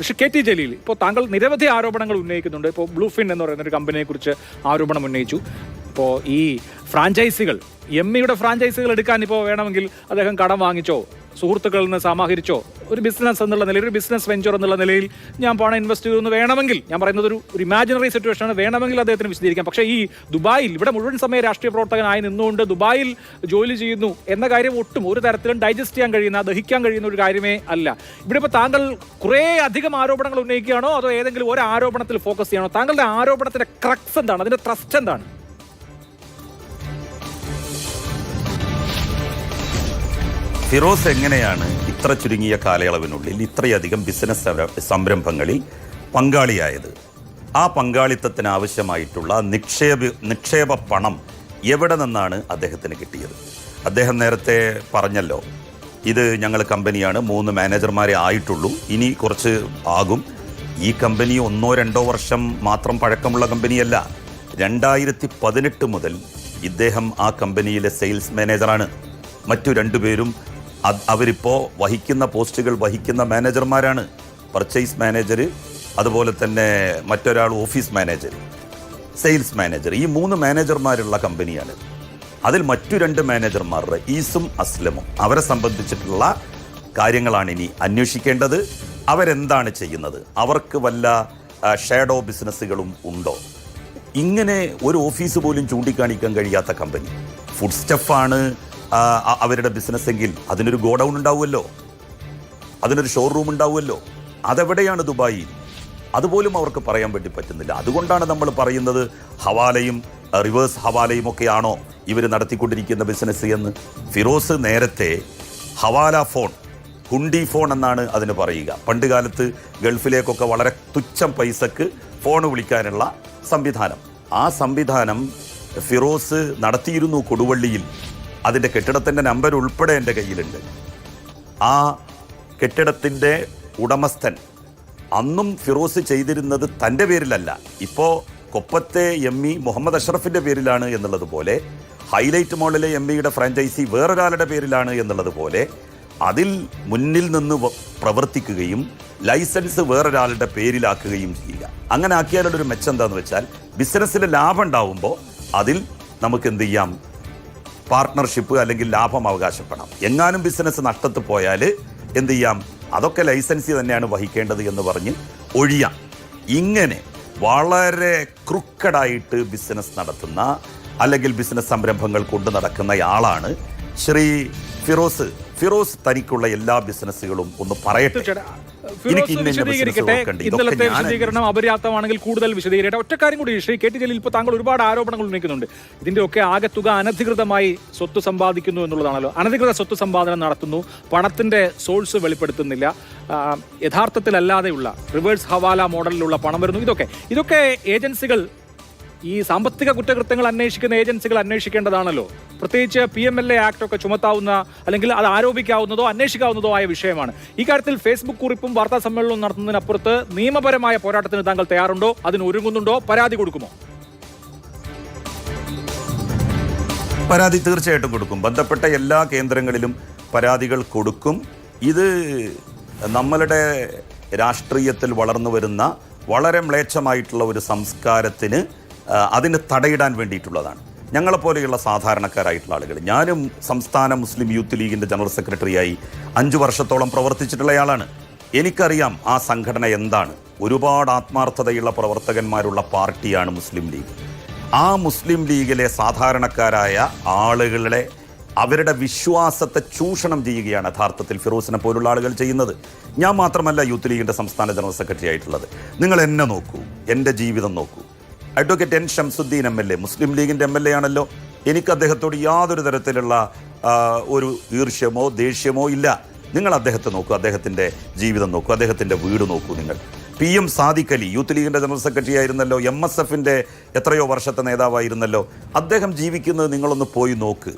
പക്ഷേ KT ജലീൽ ഇപ്പോൾ താങ്കൾ നിരവധി ആരോപണങ്ങൾ ഉന്നയിക്കുന്നുണ്ട്. ഇപ്പോൾ ബ്ലൂഫിൻ എന്ന് പറയുന്ന ഒരു കമ്പനിയെക്കുറിച്ച് ആരോപണം ഉന്നയിച്ചു. ഇപ്പോൾ ഈ ഫ്രാഞ്ചൈസികൾ എമ്മിയുടെ ഫ്രാഞ്ചൈസികൾ എടുക്കാൻ ഇപ്പോൾ വേണമെങ്കിൽ അദ്ദേഹം കടം വാങ്ങിച്ചോ, സുഹൃത്തുക്കളിൽ നിന്ന് സമാഹരിച്ചോ, ഒരു ബിസിനസ് എന്നുള്ള നിലയിൽ, ഒരു ബിസിനസ് വെഞ്ചർ എന്നുള്ള നിലയിൽ ഞാൻ പണം ഇൻവെസ്റ്റ് ചെയ്യുമെന്ന് വേണമെങ്കിൽ, ഞാൻ പറയുന്നത് ഒരു ഇമാജിനറി സിറ്റുവേഷനാണ്, വേണമെങ്കിൽ അദ്ദേഹത്തിന് വിശദീകരിക്കാം. പക്ഷേ ഈ ദുബായിൽ ഇവിടെ മുഴുവൻ സമയം രാഷ്ട്രീയ പ്രവർത്തകനായി നിന്നുകൊണ്ട് ദുബായിൽ ജോലി ചെയ്യുന്നു എന്ന കാര്യം ഒട്ടും ഒരു തരത്തിലും ഡൈജസ്റ്റ് ചെയ്യാൻ കഴിയുന്ന, ദഹിക്കാൻ കഴിയുന്ന ഒരു കാര്യമേ അല്ല. ഇവിടെ ഇപ്പോൾ താങ്കൾ കുറേ അധികം ആരോപണങ്ങൾ ഉന്നയിക്കുകയാണോ അതോ ഏതെങ്കിലും ഒരു ആരോപണത്തിൽ ഫോക്കസ് ചെയ്യണോ? താങ്കളുടെ ആരോപണത്തിന്റെ ക്രക്സ് എന്താണ്, അതിന്റെ ത്രസ്റ്റ് എന്താണ്? ഫിറോസ് എങ്ങനെയാണ് ഇത്ര ചുരുങ്ങിയ കാലയളവിനുള്ളിൽ ഇത്രയധികം ബിസിനസ് സംരംഭങ്ങളിൽ പങ്കാളിയായത്? ആ പങ്കാളിത്തത്തിന് ആവശ്യമായിട്ടുള്ള നിക്ഷേപ പണം എവിടെ നിന്നാണ് അദ്ദേഹത്തിന് കിട്ടിയത്? അദ്ദേഹം നേരത്തെ പറഞ്ഞല്ലോ, ഇത് ഞങ്ങൾ കമ്പനിയാണ്, 3 മാനേജർമാരെ ആയിട്ടുള്ളൂ, ഇനി കുറച്ച് ആകും. ഈ കമ്പനി 1-2 വർഷം മാത്രം പഴക്കമുള്ള കമ്പനിയല്ല. 2018 മുതൽ ഇദ്ദേഹം ആ കമ്പനിയിലെ സെയിൽസ് മാനേജറാണ്. മറ്റു 2 പേരും അവരിപ്പോൾ വഹിക്കുന്ന പോസ്റ്റുകൾ വഹിക്കുന്ന മാനേജർമാരാണ്. പർച്ചേസ് മാനേജർ, അതുപോലെ തന്നെ മറ്റൊരാൾ ഓഫീസ് മാനേജർ, സെയിൽസ് മാനേജർ. ഈ 3 മാനേജർമാരുള്ള കമ്പനിയാണ്. അതിൽ മറ്റു 2 മാനേജർമാർ റയീസും അസ്ലമും. അവരെ സംബന്ധിച്ചിട്ടുള്ള കാര്യങ്ങളാണ് ഇനി അന്വേഷിക്കേണ്ടത്. അവരെന്താണ് ചെയ്യുന്നത്? അവർക്ക് വല്ല ഷാഡോ ബിസിനസ്സുകളും ഉണ്ടോ? ഇങ്ങനെ ഒരു ഓഫീസ് പോലും ചൂണ്ടിക്കാണിക്കാൻ കഴിയാത്ത കമ്പനി. ഫുഡ് സ്റ്റഫാണ് അവരുടെ ബിസിനസ് എങ്കിൽ അതിനൊരു ഗോഡൗൺ ഉണ്ടാവുമല്ലോ, അതിനൊരു ഷോറൂം ഉണ്ടാവുമല്ലോ. അതെവിടെയാണ് ദുബായിൽ? അതുപോലും അവർക്ക് പറയാൻ വേണ്ടി പറ്റുന്നില്ല. അതുകൊണ്ടാണ് നമ്മൾ പറയുന്നത് ഹവാലയും റിവേഴ്സ് ഹവാലയും ഒക്കെയാണോ ഇവർ നടത്തിക്കൊണ്ടിരിക്കുന്ന ബിസിനസ് എന്ന്. ഫിറോസ് നേരത്തെ ഹവാല ഫോൺ, ഹുണ്ടി ഫോൺ എന്നാണ് അതിന് പറയുക. പണ്ട് കാലത്ത് ഗൾഫിലേക്കൊക്കെ വളരെ തുച്ഛം പൈസക്ക് ഫോൺ വിളിക്കാനുള്ള സംവിധാനം. ആ സംവിധാനം ഫിറോസ് നടത്തിയിരുന്നു കൊടുവള്ളിയിൽ. അതിൻ്റെ കെട്ടിടത്തിൻ്റെ നമ്പർ ഉൾപ്പെടെ എൻ്റെ കയ്യിലുണ്ട്. ആ കെട്ടിടത്തിൻ്റെ ഉടമസ്ഥൻ അന്നും ഫിറോസ് ചെയ്തിരുന്നത് തൻ്റെ പേരിലല്ല, ഇപ്പോൾ കൊപ്പത്തെ ME മുഹമ്മദ് അഷ്റഫിൻ്റെ പേരിലാണ് എന്നുള്ളതുപോലെ, ഹൈലൈറ്റ് മോളിലെ MEയുടെ ഫ്രാഞ്ചൈസി വേറൊരാളുടെ പേരിലാണ് എന്നുള്ളതുപോലെ അതിൽ മുന്നിൽ നിന്ന് പ്രവർത്തിക്കുകയും ലൈസൻസ് വേറൊരാളുടെ പേരിലാക്കുകയും ചെയ്യുക. അങ്ങനെ ആക്കിയാലുള്ളൊരു മെച്ചം എന്താണെന്ന് വെച്ചാൽ, ബിസിനസ്സിൽ ലാഭം ഉണ്ടാവുമ്പോൾ അതിൽ നമുക്ക് എന്ത് ചെയ്യാം? പാർട്ട്ണർഷിപ്പ് അല്ലെങ്കിൽ ലാഭം അവകാശപ്പെടാം. എങ്ങാനും ബിസിനസ് നഷ്ടത്ത് പോയാൽ എന്ത് ചെയ്യാം? അതൊക്കെ ലൈസൻസി തന്നെയാണ് വഹിക്കേണ്ടത് എന്ന് പറഞ്ഞ് ഒഴിയാം. ഇങ്ങനെ വളരെ ക്രുക്കഡായിട്ട് ബിസിനസ് നടത്തുന്ന അല്ലെങ്കിൽ ബിസിനസ് സംരംഭങ്ങൾ കൊണ്ടു നടക്കുന്നയാളാണ് ശ്രീ ഫിറോസ്. ഫിറോസ് തനിക്കുള്ള എല്ലാ ബിസിനസ്സുകളും ഒന്ന് പറയട്ടെ. ഇന്നലത്തെ വിശദീകരണം അപര്യാപ്തമാണെങ്കിൽ കൂടുതൽ വിശദീകരിക്കട്ടെ. ഒറ്റ കാര്യം കൂടി, ശ്രീ KT ജലീൽ, ഇപ്പോൾ താങ്കൾ ഒരുപാട് ആരോപണങ്ങൾ ഉന്നയിക്കുന്നുണ്ട്. ഇതിന്റെ ഒക്കെ ആകെത്തുക അനധികൃതമായി സ്വത്ത് സമ്പാദിക്കുന്നു എന്നുള്ളതാണല്ലോ. അനധികൃത സ്വത്ത് സമ്പാദനം നടത്തുന്നു, പണത്തിന്റെ സോഴ്സ് വെളിപ്പെടുത്തുന്നില്ല, യഥാർത്ഥത്തിലല്ലാതെയുള്ള റിവേഴ്സ് ഹവാല മോഡലിലുള്ള പണം വരുന്നു. ഇതൊക്കെ ഏജൻസികൾ, ഈ സാമ്പത്തിക കുറ്റകൃത്യങ്ങൾ അന്വേഷിക്കുന്ന ഏജൻസികൾ അന്വേഷിക്കേണ്ടതാണല്ലോ. പ്രത്യേകിച്ച് PMLA ആക്ട് ഒക്കെ ചുമത്താവുന്ന, അല്ലെങ്കിൽ അത് ആരോപിക്കാവുന്നതോ അന്വേഷിക്കാവുന്നതോ ആയ വിഷയമാണ്. ഈ കാര്യത്തിൽ ഫേസ്ബുക്ക് കുറിപ്പും വാർത്താ സമ്മേളനവും നടത്തുന്നതിനപ്പുറത്ത് നിയമപരമായ പോരാട്ടത്തിന് താങ്കൾ തയ്യാറുണ്ടോ? അതിന് ഒരുങ്ങുന്നുണ്ടോ? പരാതി കൊടുക്കുമോ? പരാതി തീർച്ചയായിട്ടും കൊടുക്കും. ബന്ധപ്പെട്ട എല്ലാ കേന്ദ്രങ്ങളിലും പരാതികൾ കൊടുക്കും. ഇത് നമ്മളുടെ രാഷ്ട്രീയത്തിൽ വളർന്നു വരുന്ന വളരെ മ്ലേച്ഛമായിട്ടുള്ള ഒരു സംസ്കാരത്തിന് അതിന് തടയിടാൻ വേണ്ടിയിട്ടുള്ളതാണ്. ഞങ്ങളെപ്പോലെയുള്ള സാധാരണക്കാരായിട്ടുള്ള ആളുകൾ, ഞാനും സംസ്ഥാന മുസ്ലിം യൂത്ത് ലീഗിൻ്റെ ജനറൽ സെക്രട്ടറിയായി 5 വർഷത്തോളം പ്രവർത്തിച്ചിട്ടുള്ളയാളാണ്. എനിക്കറിയാം ആ സംഘടന എന്താണ്. ഒരുപാട് ആത്മാർത്ഥതയുള്ള പ്രവർത്തകന്മാരുള്ള പാർട്ടിയാണ് മുസ്ലിം ലീഗ്. ആ മുസ്ലിം ലീഗിലെ സാധാരണക്കാരായ ആളുകളെ, അവരുടെ വിശ്വാസത്തെ ചൂഷണം ചെയ്യുകയാണ് യഥാർത്ഥത്തിൽ ഫിറോസിനെ പോലുള്ള ആളുകൾ ചെയ്യുന്നത്. ഞാൻ മാത്രമല്ല യൂത്ത് ലീഗിൻ്റെ സംസ്ഥാന ജനറൽ സെക്രട്ടറി ആയിട്ടുള്ളത്. നിങ്ങൾ എന്നെ നോക്കൂ, എൻ്റെ ജീവിതം നോക്കൂ. Advocate N. ഷംസുദ്ദീൻ MLA മുസ്ലിം ലീഗിൻ്റെ MLA ആണല്ലോ. എനിക്ക് അദ്ദേഹത്തോട് യാതൊരു തരത്തിലുള്ള ഒരു ഈർഷ്യമോ ദേഷ്യമോ ഇല്ല. നിങ്ങൾ അദ്ദേഹത്തെ നോക്കൂ, അദ്ദേഹത്തിൻ്റെ ജീവിതം നോക്കൂ, അദ്ദേഹത്തിൻ്റെ വീട് നോക്കൂ. നിങ്ങൾ PM സാദിഖ് അലി യൂത്ത് ലീഗിൻ്റെ ജനറൽ സെക്രട്ടറി ആയിരുന്നല്ലോ, MSFൻ്റെ എത്രയോ വർഷത്തെ നേതാവായിരുന്നല്ലോ. അദ്ദേഹം ജീവിക്കുന്നത് നിങ്ങളൊന്ന് പോയി നോക്ക്.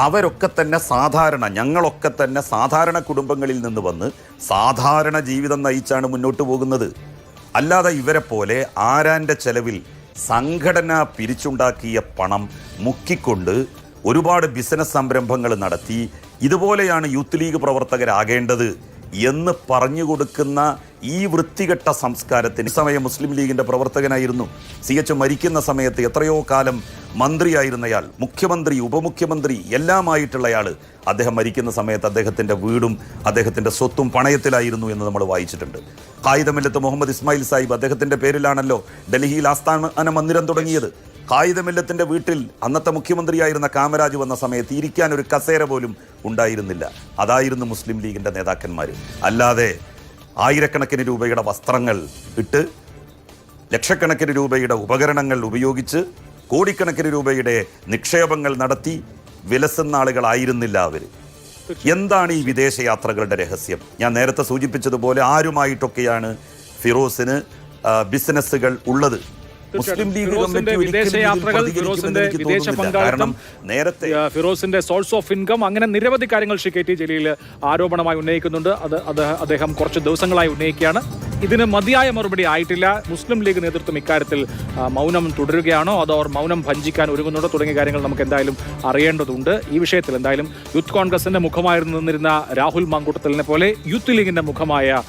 അവരൊക്കെ തന്നെ ഞങ്ങളൊക്കെ തന്നെ സാധാരണ കുടുംബങ്ങളിൽ നിന്ന് വന്ന് സാധാരണ ജീവിതം നയിച്ചാണ് മുന്നോട്ട് പോകുന്നത്. അല്ലാതെ ഇവരെ പോലെ ആരാൻ്റെ ചെലവിൽ സംഘടന പിരിച്ചുണ്ടാക്കിയ പണം മുക്കിക്കൊണ്ട് ഒരുപാട് ബിസിനസ് സംരംഭങ്ങൾ നടത്തി ഇതുപോലെയാണ് യൂത്ത് ലീഗ് പ്രവർത്തകരാകേണ്ടത് എന്ന് പറഞ്ഞു കൊടുക്കുന്ന ഈ വൃത്തികെട്ട സംസ്കാരത്തിന് സമയം മുസ്ലിം ലീഗിൻ്റെ പ്രവർത്തകനായിരുന്നു. CH മരിക്കുന്ന സമയത്ത് എത്രയോ കാലം മന്ത്രിയായിരുന്നയാൾ, മുഖ്യമന്ത്രി, ഉപമുഖ്യമന്ത്രി എല്ലാമായിട്ടുള്ളയാൾ, അദ്ദേഹം മരിക്കുന്ന സമയത്ത് അദ്ദേഹത്തിൻ്റെ വീടും അദ്ദേഹത്തിൻ്റെ സ്വത്തും പണയത്തിലായിരുന്നു എന്ന് നമ്മൾ വായിച്ചിട്ടുണ്ട്. ഖായിദമില്ലത്ത് മുഹമ്മദ് ഇസ്മായിൽ സാഹിബ് അദ്ദേഹത്തിൻ്റെ പേരിലാണല്ലോ ഡൽഹിയിൽ ആസ്ഥാന മന്ദിരം തുടങ്ങിയത്. ഖായിദമില്ലത്തിൻ്റെ വീട്ടിൽ അന്നത്തെ മുഖ്യമന്ത്രിയായിരുന്ന കാമരാജ് വന്ന സമയത്ത് ഇരിക്കാൻ ഒരു കസേര പോലും ഉണ്ടായിരുന്നില്ല. അതായിരുന്നു മുസ്ലിം ലീഗിൻ്റെ നേതാക്കന്മാർ. അല്ലാതെ ആയിരക്കണക്കിന് രൂപയുടെ വസ്ത്രങ്ങൾ ഇട്ട്, ലക്ഷക്കണക്കിന് രൂപയുടെ ഉപകരണങ്ങൾ ഉപയോഗിച്ച്, കോടിക്കണക്കിന് രൂപയുടെ നിക്ഷേപങ്ങൾ നടത്തി വിലസുന്ന ആളുകളായിരുന്നില്ല അവർ. എന്താണ് ഈ വിദേശയാത്രകളുടെ രഹസ്യം? ഞാൻ നേരത്തെ സൂചിപ്പിച്ചതുപോലെ ആരുമായിട്ടൊക്കെയാണ് ഫിറോസിന് ബിസിനസ്സുകൾ ഉള്ളത്? മുസ്ലിം ലീഗ് ഫിറോസിന്റെ സോഴ്സ് ഓഫ് ഇൻകം, അങ്ങനെ നിരവധി കാര്യങ്ങൾ ശ്രീ KT ജലീൽ ആരോപണമായി ഉന്നയിക്കുന്നുണ്ട്. അത് അദ്ദേഹം കുറച്ച് ദിവസങ്ങളായി ഉന്നയിക്കുകയാണ്. ഇതിന് മതിയായ മറുപടി ആയിട്ടില്ല. മുസ്ലിം ലീഗ് നേതൃത്വം ഇക്കാര്യത്തിൽ മൗനം തുടരുകയാണോ അതോ അവർ മൗനം ഭഞ്ജിക്കാൻ ഒരുങ്ങുന്നുണ്ടോ തുടങ്ങിയ കാര്യങ്ങൾ നമുക്ക് എന്തായാലും അറിയേണ്ടതുണ്ട്. ഈ വിഷയത്തിൽ എന്തായാലും യൂത്ത് കോൺഗ്രസിന്റെ മുഖമായിരുന്നു നിന്നിരുന്ന രാഹുൽ മാങ്കൂട്ടത്തലിനെ പോലെ യൂത്ത് ലീഗിന്റെ മുഖമായ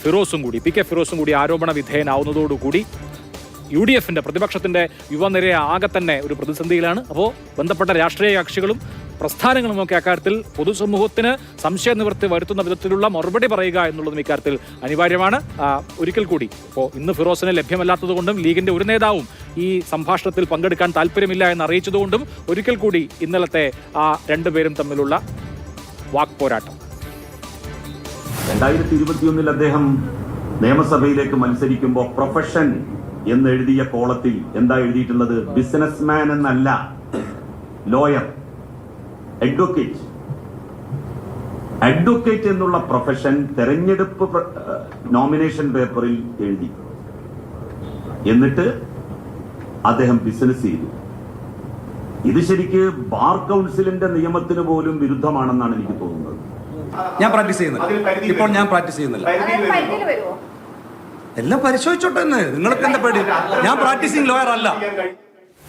ഫിറോസും കൂടി, PK ഫിറോസും കൂടി ആരോപണ വിധേയനാവുന്നതോടുകൂടി UDFന്റെ പ്രതിപക്ഷത്തിന്റെ യുവനിരയെ ആകെ തന്നെ ഒരു പ്രതിസന്ധിയിലാണ്. അപ്പോൾ ബന്ധപ്പെട്ട രാഷ്ട്രീയ കക്ഷികളും പ്രസ്ഥാനങ്ങളുമൊക്കെ അക്കാര്യത്തിൽ പൊതുസമൂഹത്തിന് സംശയ നിവൃത്തി വരുത്തുന്ന വിധത്തിലുള്ള മറുപടി പറയുക എന്നുള്ളതും ഇക്കാര്യത്തിൽ അനിവാര്യമാണ്. ഒരിക്കൽ കൂടി ഇപ്പോൾ ഇന്ന് ഫിറോസിനെ ലഭ്യമല്ലാത്തതുകൊണ്ടും ലീഗിന്റെ ഒരു നേതാവും ഈ സംഭാഷണത്തിൽ പങ്കെടുക്കാൻ താല്പര്യമില്ല എന്ന് അറിയിച്ചതുകൊണ്ടും ഒരിക്കൽ കൂടി ഇന്നലത്തെ ആ രണ്ടുപേരും തമ്മിലുള്ള വാക്പോരാട്ടം. 2021 അദ്ദേഹം നിയമസഭയിലേക്ക് മത്സരിക്കുമ്പോൾ പ്രൊഫഷൻ എന്നെഴുതിയ കോളത്തിൽ എന്താ എഴുതിയിട്ടുള്ളത്? ബിസിനസ്മാൻ എന്നല്ല, ലോയർ, അഡ്വക്കേറ്റ് എന്നുള്ള പ്രൊഫഷൻ തെരഞ്ഞെടുപ്പ് നോമിനേഷൻ പേപ്പറിൽ എഴുതി. എന്നിട്ട് അദ്ദേഹം ബിസിനസ് ചെയ്തു. ഇത് ശരിക്ക് ബാർ കൗൺസിലിന്റെ നിയമത്തിന് പോലും വിരുദ്ധമാണെന്നാണ് എനിക്ക് തോന്നുന്നത്. ഞാൻ പ്രാക്ടീസ് ചെയ്യുന്നില്ല. ഇപ്പോൾ ഞാൻ പ്രാക്ടീസ് ചെയ്യുന്നില്ല. എല്ലാം പരിശോധിച്ചോട്ടെ. നിങ്ങൾക്ക് എന്താ പേടി? ഞാൻ പ്രാക്ടീസിങ് ലോയർ അല്ല.